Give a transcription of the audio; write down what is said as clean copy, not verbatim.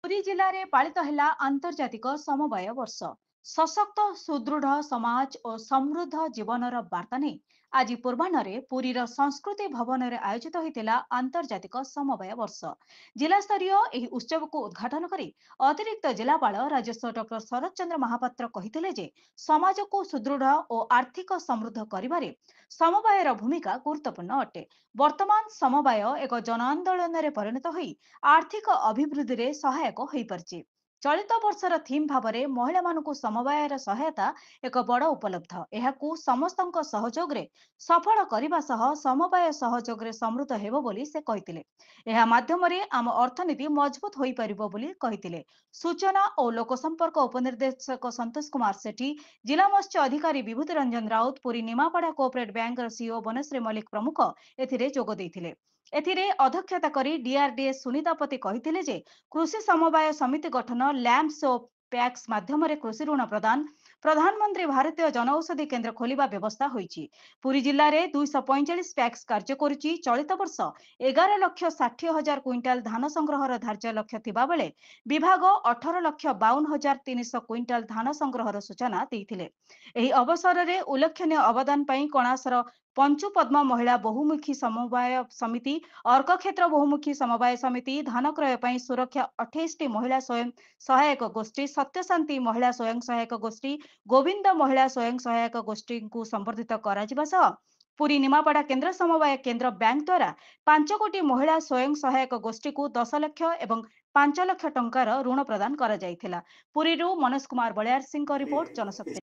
पुरी जिले में पालित है आंतर्जातिक समवाय वर्ष। सशक्त सुदृढ़ समाज और समृद्ध जीवनर वार्ता नहीं आज पूर्वाह्न पुरीर संस्कृति भवन में आयोजित होता आंतर्जातिक समवाय वर्ष। जिला स्तरीय यह उत्सव को उद्घाटन करी अतिरिक्त जिलापाल राजस्व डॉक्टर शरद चंद्र महापात्र कहिथिले जे समाज को सुदृढ़ और आर्थिक समृद्ध करिबारे समवायर भूमिका गुरुत्वपूर्ण अटे। वर्तमान समवाय एक जन आंदोलन में परिणत होई आर्थिक अभिवृद्धि रे सहायक होई परछि। चलित वर्षर थीम भावरे महिला मानकु समवायर सहायता एक बड़ उपलब्ध। एहाकु समस्तंक सहयोग रे सफल करिबा सह समवाय सहयोग रे समृद्ध हेबो बोली से कहितिले। एहा माध्यम रे आम अर्थनीति मजबूत होई परिबो बोली कहितिले। सूचना और लोक संपर्क उपनिर्देशक संतोष कुमार सेठी, जिला मत्स्य अधिकारी Bibhuti Ranjan Raut, Puri Nimapada cooperative bank CEO Banashree Mallick प्रमुख एथिरे जोग देइथिले। एथिरे अध्यक्षता करी डीआरडीए सुनीतापति कहिथिले जे कृषि समवाय समिति गठन, लैंप्स और पैक्स माध्यम कृषि ऋण प्रदान, प्रधानमंत्री भारतीय जनऔषधि केन्द्र खोलिबा व्यवस्था होईछि। पुरी जिल्ला रे 245 पैक्स कार्य करुछि। चलित वर्ष 11,60,000 क्विंटाल धान संग्रहर धार्य लक्ष्य थिबा बेले विभाग 18,52,300 क्विंटाल धान संग्रहर सूचना देइथिले। एही अवसर रे उल्लेखनीय अवदान पई कणासर पंचु पद्म महिला बहुमुखी समवाय समिति, अर्क क्षेत्र बहुमुखी समवाय समिति, धान क्रय पई सुरक्षा 28 महिला स्वयं सहायक गोष्ठी, सत्यशांति महिला स्वयं सहायक गोष्ठी, गोविंद महिला स्वयं सहायक गोष्ठी को संवर्धित कराजिबा सह पुरी निमापड़ा केन्द्र समवाय केन्द्र बैंक द्वारा 5 कोटी महिला स्वयं सहायक गोष्ठी को 10 लाख एवं 5 लाख टंकार ऋण प्रदान करा जायथिला। पुरीरू मनोज कुमार बलियार सिंह रिपोर्ट, जनशक्ति।